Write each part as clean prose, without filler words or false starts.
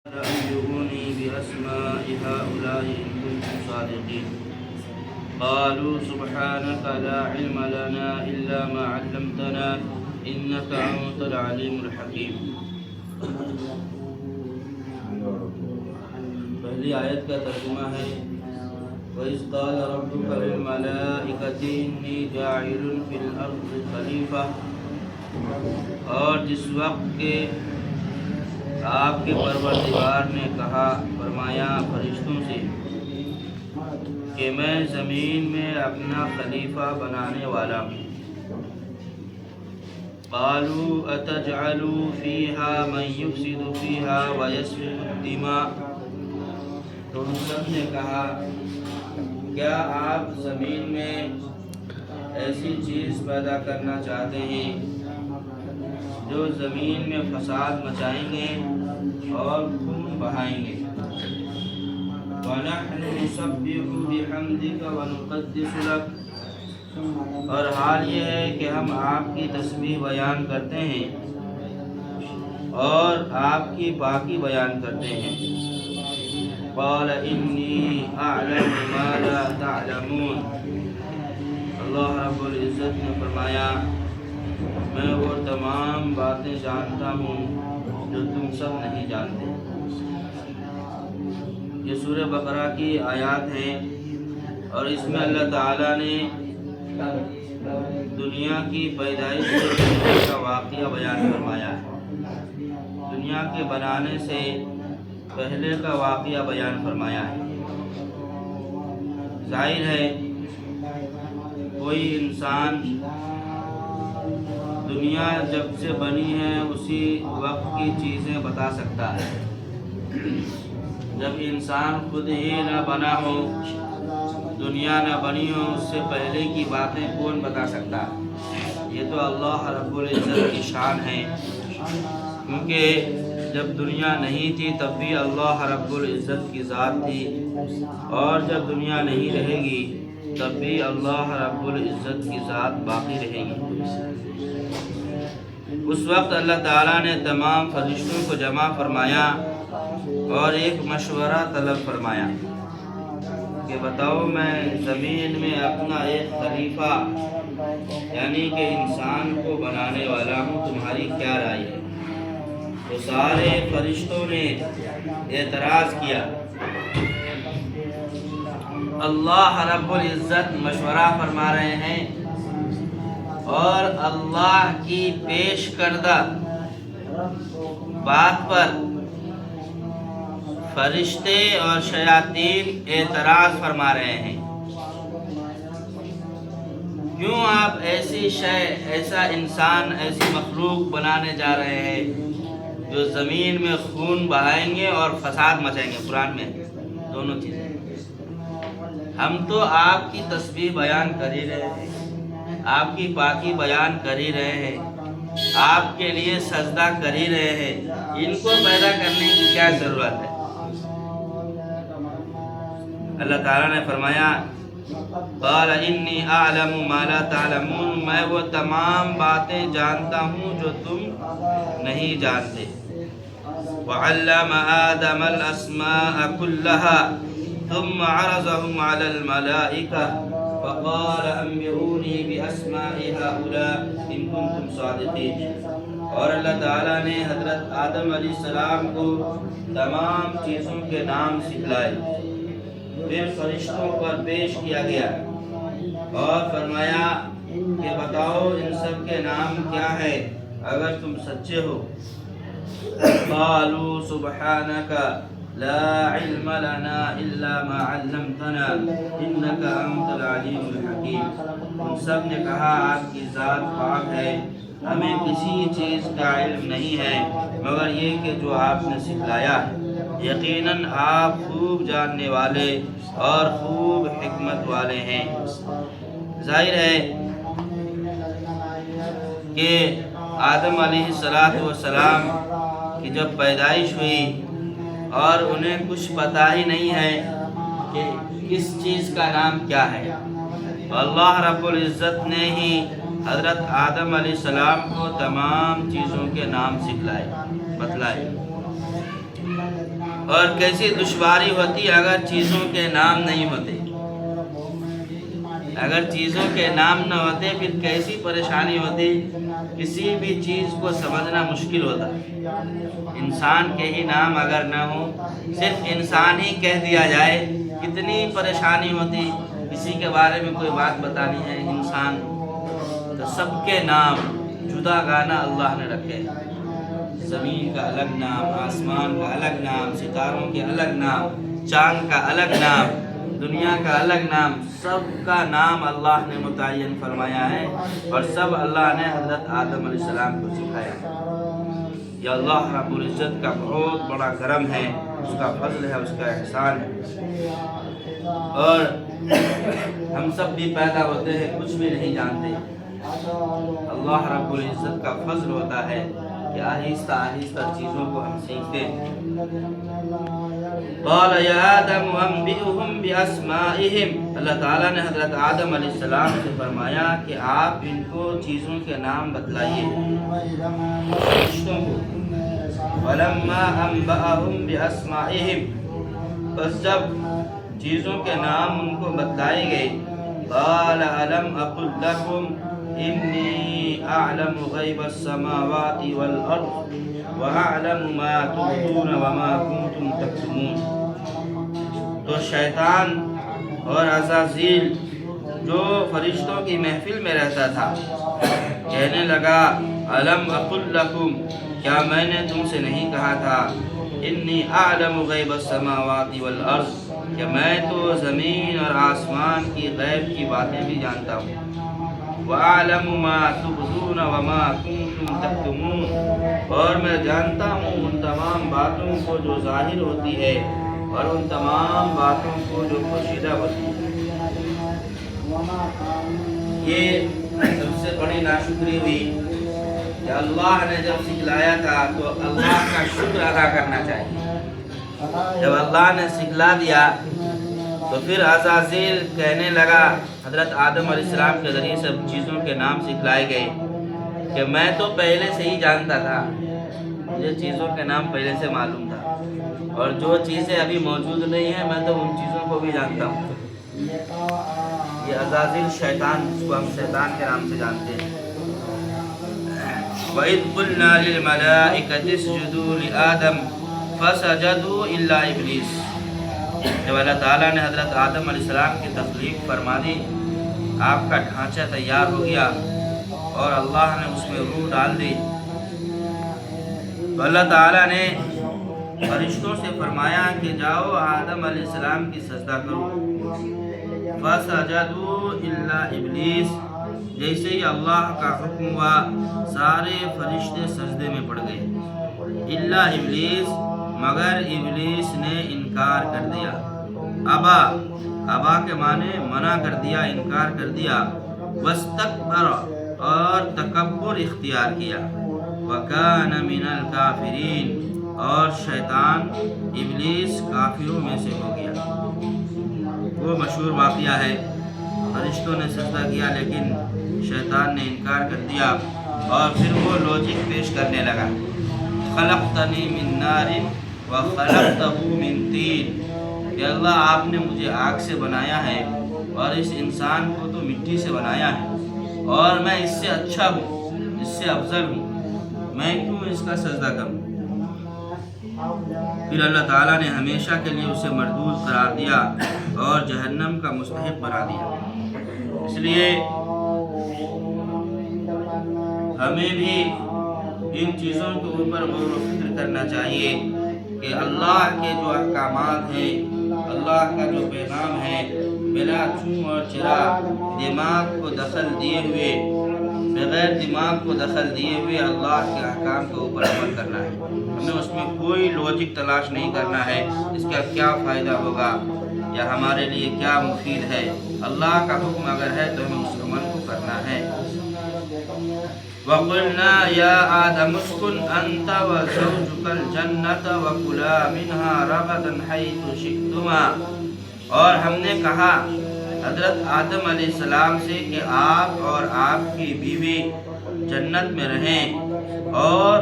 أنبئوني بأسماء هؤلاء إن كنتم صادقين قالوا سبحانك لا علم لنا إلا ما علمتنا إنك أنت العليم الحكيم۔ پہلی آیت کا ترجمہ ہے وَإِذْ قَالَ رَبُّكَ لِلْمَلَائِكَةِ إِنِّي جَاعِلٌ فِي الْأَرْضِ خَلِيفَةً، اور جس وقت کہ آپ کے پروردگار نے کہا فرمایا فرشتوں سے کہ میں زمین میں اپنا خلیفہ بنانے والا ہوں۔ قالوا اتجعل فيها من يفسد فيها ويسفك الدماء، تو ان سب نے کہا کیا آپ زمین میں ایسی چیز پیدا کرنا چاہتے ہیں جو زمین میں فساد مچائیں گے اور خون بہائیں گے؟ وَنَحْنُ نُسَبِّحُ بِحَمْدِكَ وَنُقَدِّسُ لَكَ، اور حال یہ ہے کہ ہم آپ کی تسبیح بیان کرتے ہیں اور آپ کی پاکی بیان کرتے ہیں۔ قَالَ إِنِّي أَعْلَمُ مَا لَا تَعْلَمُونَ، اللہ رب العزت نے فرمایا میں وہ تمام باتیں جانتا ہوں جو تم سب نہیں جانتے۔ یہ سورہ بقرہ کی آیات ہیں اور اس میں اللہ تعالیٰ نے دنیا کی پیدائش سے پہلے کا واقعہ بیان فرمایا ہے، دنیا کے بنانے سے پہلے کا واقعہ بیان فرمایا ہے۔ ظاہر ہے کوئی انسان دنیا جب سے بنی ہے اسی وقت کی چیزیں بتا سکتا ہے، جب انسان خود ہی نہ بنا ہو، دنیا نہ بنی ہو، اس سے پہلے کی باتیں کون بتا سکتا ہے؟ یہ تو اللہ رب العزت کی شان ہے، کیونکہ جب دنیا نہیں تھی تب بھی اللہ رب العزت کی ذات تھی، اور جب دنیا نہیں رہے گی تب بھی اللہ رب العزت کی ذات باقی رہے گی۔ اس وقت اللہ تعالیٰ نے تمام فرشتوں کو جمع فرمایا اور ایک مشورہ طلب فرمایا کہ بتاؤ میں زمین میں اپنا ایک خلیفہ یعنی کہ انسان کو بنانے والا ہوں، تمہاری کیا رائے ہے؟ تو سارے فرشتوں نے اعتراض کیا۔ اللہ رب العزت مشورہ فرما رہے ہیں اور اللہ کی پیش کردہ بات پر فرشتے اور شیاطین اعتراض فرما رہے ہیں۔ کیوں آپ ایسی شے، ایسا انسان، ایسی مخلوق بنانے جا رہے ہیں جو زمین میں خون بہائیں گے اور فساد مچائیں گے؟ قرآن میں دونوں چیزیں۔ ہم تو آپ کی تسبیح بیان کر ہی رہے ہیں، آپ کی پاکی بیان کر ہی رہے ہیں، آپ کے لیے سجدہ کر ہی رہے ہیں، ان کو پیدا کرنے کی کیا ضرورت ہے؟ اللہ تعالیٰ نے فرمایا قال انی اعلم ما لا تعلمون، میں وہ تمام باتیں جانتا ہوں جو تم نہیں جانتے۔ وعلم آدم الاسماء كلها ثم عرضهم على الملائكة فقال انبئوني باسماء هؤلاء ان كنتم صادقين، اور اللہ تعالیٰ نے حضرت آدم علیہ السلام کو تمام چیزوں کے نام سکھلائے، پھر فرشتوں پر پیش کیا گیا اور فرمایا کہ بتاؤ ان سب کے نام کیا ہے اگر تم سچے ہو۔ قالوا سبحانك لا علم لنا الا ما علمتنا انك انت العليم الحكيم، ان سب نے کہا آپ کی ذات پاک ہے، ہمیں کسی چیز کا علم نہیں ہے مگر یہ کہ جو آپ نے سکھلایا، یقیناً آپ خوب جاننے والے اور خوب حکمت والے ہیں۔ ظاہر ہے کہ آدم علیہ السلام کی جب پیدائش ہوئی اور انہیں کچھ پتہ ہی نہیں ہے کہ کس چیز کا نام کیا ہے، اللہ رب العزت نے ہی حضرت آدم علیہ السلام کو تمام چیزوں کے نام سکھلائے، بتلائے۔ اور کیسی دشواری ہوتی اگر چیزوں کے نام نہیں ہوتے، اگر چیزوں کے نام نہ ہوتے پھر کیسی پریشانی ہوتی، کسی بھی چیز کو سمجھنا مشکل ہوتا۔ انسان کے ہی نام اگر نہ ہو، صرف انسان ہی کہہ دیا جائے کتنی پریشانی ہوتی۔ کسی کے بارے میں کوئی بات بتانی ہے انسان تو سب کے نام جدا گانا اللہ نے رکھے، زمین کا الگ نام، آسمان کا الگ نام، ستاروں کے الگ نام، چاند کا الگ نام، دنیا کا الگ نام، سب کا نام اللہ نے متعین فرمایا ہے، اور سب اللہ نے حضرت آدم علیہ السلام کو سکھایا۔ یہ اللہ رب العزت کا بہت بڑا کرم ہے، اس کا فضل ہے، اس کا احسان ہے۔ اور ہم سب بھی پیدا ہوتے ہیں کچھ بھی نہیں جانتے، اللہ رب العزت کا فضل ہوتا ہے کہ آہستہ آہستہ چیزوں کو ہم سیکھتے ہیں۔ قال یا آدم انبئهم باسمائهم، اللہ تعالیٰ نے حضرت آدم علیہ السلام سے فرمایا کہ آپ ان کو چیزوں کے نام بتلائیے، فرشتوں کو۔ فلما انبأهم باسمائهم، بس جب چیزوں کے نام ان کو بتلائے گئے، قال الم اقل لكم انی اعلم غیب السماوات والارض واعلم ما تبدون وما کنتم تکتمون۔ تو شیطان اور عزازیل جو فرشتوں کی محفل میں رہتا تھا کہنے لگا، الم اقل لکم، کیا میں نے تم سے نہیں کہا تھا، انی اعلم غیب السماوات والارض، کہ میں تو زمین اور آسمان کی غیب کی باتیں بھی جانتا ہوں، وَأَعْلَمُ مَا تُبْدُونَ وَمَا كُنْتُمْ تَكْتُمُونَ، اور میں جانتا ہوں ان تمام باتوں کو جو ظاہر ہوتی ہے اور ان تمام باتوں کو جو پوشیدہ ہوتی ہے۔ یہ سب سے بڑی ناشکری ہوئی کہ اللہ نے جب سکھلایا تھا تو اللہ کا شکر ادا کرنا چاہیے۔ جب اللہ نے سکھلا دیا تو پھر عزازیل کہنے لگا، حضرت آدم علیہ السلام کے ذریعے سب چیزوں کے نام سکھلائے گئے کہ میں تو پہلے سے ہی جانتا تھا، مجھے چیزوں کے نام پہلے سے معلوم تھا، اور جو چیزیں ابھی موجود نہیں ہیں میں تو ان چیزوں کو بھی جانتا ہوں۔ یہ عزازیل شیطان، جس کو ہم شیطان کے نام سے جانتے ہیں۔ وَإِذْ قُلْنَا لِلْمَلَائِكَةِ اسْجُدُوا لِآدَمَ فَسَجَدُوا إِلَّا إِبْلِيسَ، جب اللہ تعالیٰ نے حضرت آدم علیہ السلام کی تخلیق فرما دی، آپ کا ڈھانچہ تیار ہو گیا اور اللہ نے اس میں روح ڈال دی، تو اللہ تعالیٰ نے فرشتوں سے فرمایا کہ جاؤ آدم علیہ السلام کی سجدہ کرو۔ فَسَجَدُوا إِلَّا إِبْلِيسَ، جیسے ہی اللہ کا حکم ہوا سارے فرشتے سجدے میں پڑ گئے، الا ابلیس، مگر ابلیس نے انکار کر دیا۔ ابا کے معنی منع کر دیا، انکار کر دیا، واستکبر، اور تکبر اختیار کیا، وکان من الکافرین، اور شیطان ابلیس کافروں میں سے ہو گیا۔ وہ مشہور واقعہ ہے، فرشتوں نے سجدہ کیا لیکن شیطان نے انکار کر دیا، اور پھر وہ لوجک پیش کرنے لگا، خلقتنی من نار وخلقتہ من طین، کہ اللہ آپ نے مجھے آگ سے بنایا ہے اور اس انسان کو تو مٹی سے بنایا ہے، اور میں اس سے اچھا ہوں، اس سے افضل ہوں، میں کیوں اس کا سجدہ کروں؟ پھر اللہ تعالیٰ نے ہمیشہ کے لیے اسے مردود قرار دیا اور جہنم کا مستحق بنا دیا۔ اس لیے ہمیں بھی ان چیزوں کے اوپر غور و فکر کرنا چاہیے کہ اللہ کے جو احکامات ہیں، اللہ کا جو پیغام ہے، بلا چوں اور چرا، دماغ کو دخل دیے ہوئے، بغیر دماغ کو دخل دیے ہوئے اللہ کے احکام کے اوپر عمل کرنا ہے۔ ہمیں اس میں کوئی لوجک تلاش نہیں کرنا ہے، اس کا کیا فائدہ ہوگا یا ہمارے لیے کیا مفید ہے۔ اللہ کا حکم اگر ہے تو ہمیں اس عمل کو کرنا ہے۔ وَقُلْنَا يَا آدَمُ اسْكُنْ أَنْتَ وَزَوْجُكَ الْجَنَّةَ وَكُلَا مِنْهَا رَغَدًا حَيْثُ شِئْتُمَا، اور ہم نے کہا حضرت آدم علیہ السلام سے کہ آپ اور آپ کی بیوی جنت میں رہیں، اور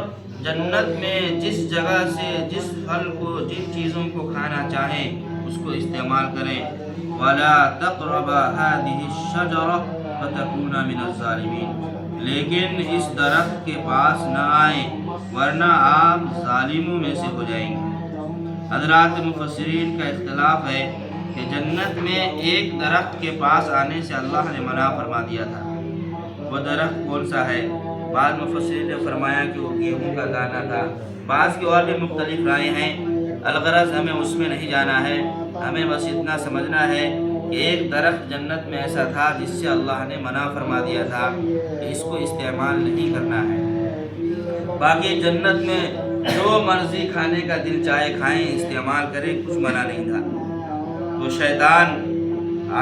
جنت میں جس جگہ سے جس پھل کو جن چیزوں کو کھانا چاہیں اس کو استعمال کریں. وَلَا تَقْرَبَا هَذِهِ الشَّجَرَةَ فَتَكُونَا مِنَ الظَّالِمِينَ لیکن اس درخت کے پاس نہ آئیں ورنہ آپ ظالموں میں سے ہو جائیں گے. حضرات مفسرین کا اختلاف ہے کہ جنت میں ایک درخت کے پاس آنے سے اللہ نے منع فرما دیا تھا. وہ درخت کون سا ہے؟ بعض مفسرین نے فرمایا کہ وہ گیہوں کا دانہ تھا. بعض کی اور بھی مختلف رائے ہیں. الغرض ہمیں اس میں نہیں جانا ہے، ہمیں بس اتنا سمجھنا ہے کہ ایک درخت جنت میں ایسا تھا جس سے اللہ نے منع فرما دیا تھا کہ اس کو استعمال نہیں کرنا ہے. باقی جنت میں جو مرضی کھانے کا دل چاہے کھائیں، استعمال کریں، کچھ منع نہیں تھا. تو شیطان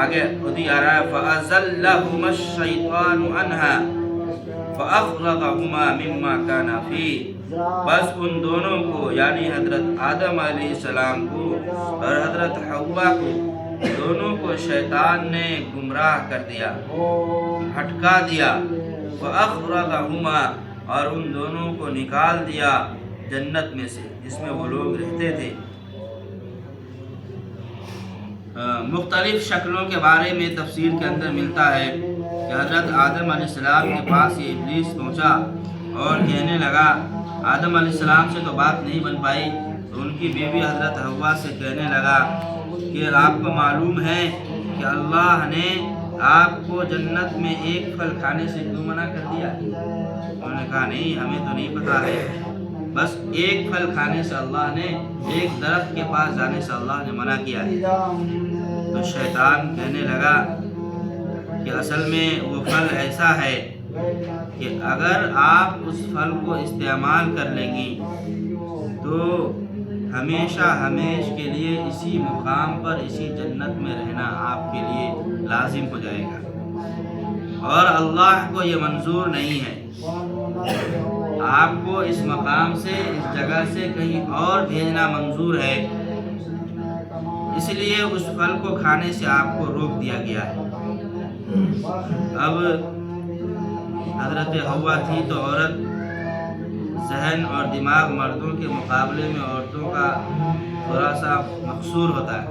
آگے خود ہی آ رہا ہے فَأَزَلَّهُمَا الشَّيْطَانُ عَنْهَا فَأَخْرَجَهُمَا مِمَّا كَانَ فِيهِ بس ان دونوں کو یعنی حضرت آدم علیہ السلام کو اور حضرت حوا کو دونوں کو شیطان نے گمراہ کر دیا، بھٹکا دیا. فَأَخْرَجَهُمَا اور ان دونوں کو نکال دیا جنت میں سے جس میں وہ لوگ رہتے تھے. مختلف شکلوں کے بارے میں تفسیر کے اندر ملتا ہے کہ حضرت آدم علیہ السلام کے پاس یہ ابلیس پہنچا اور کہنے لگا، آدم علیہ السلام سے تو بات نہیں بن پائی تو ان کی بیوی حضرت حوا سے کہنے لگا کہ آپ کو معلوم ہے کہ اللہ نے آپ کو جنت میں ایک پھل کھانے سے کیوں منع کر دیا؟ انہوں نے کہا نہیں، ہمیں تو نہیں پتا ہے، بس ایک پھل کھانے سے اللہ نے، ایک درخت کے پاس جانے سے اللہ نے منع کیا ہے. تو شیطان کہنے لگا کہ اصل میں وہ پھل ایسا ہے کہ اگر آپ اس پھل کو استعمال کر لیں گی تو ہمیشہ ہمیش کے لیے اسی مقام پر اسی جنت میں رہنا آپ کے لیے لازم ہو جائے گا، اور اللہ کو یہ منظور نہیں ہے. آپ کو اس مقام سے، اس جگہ سے کہیں اور بھیجنا منظور ہے، اس لیے اس پھل کو کھانے سے آپ کو روک دیا گیا ہے. اب حضرت حوا تھی تو عورت ذہن اور دماغ مردوں کے مقابلے میں عورتوں کا تھوڑا سا مقصور ہوتا ہے.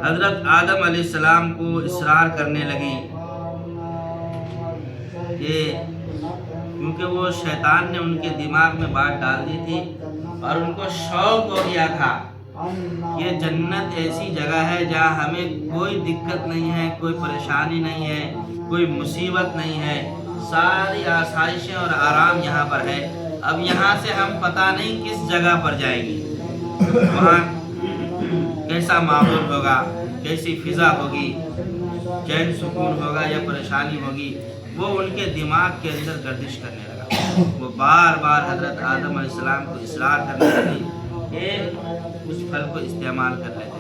حضرت آدم علیہ السلام کو اصرار کرنے لگی کہ کیونکہ وہ شیطان نے ان کے دماغ میں بات ڈال دی تھی اور ان کو شوق ہو گیا تھا کہ جنت ایسی جگہ ہے جہاں ہمیں کوئی دقت نہیں ہے، کوئی پریشانی نہیں ہے، کوئی مصیبت نہیں ہے، ساری آسائشیں اور آرام یہاں پر ہے. اب یہاں سے ہم پتہ نہیں کس جگہ پر جائیں گے، وہاں کیسا ماحول ہوگا، کیسی فضا ہوگی، چین سکون ہوگا یا پریشانی ہوگی. وہ ان کے دماغ کے اندر گردش کرنے لگا. وہ بار بار حضرت آدم علیہ السلام کو اصرار کرنے لگی کہ اس پھل کو استعمال کر لیتے.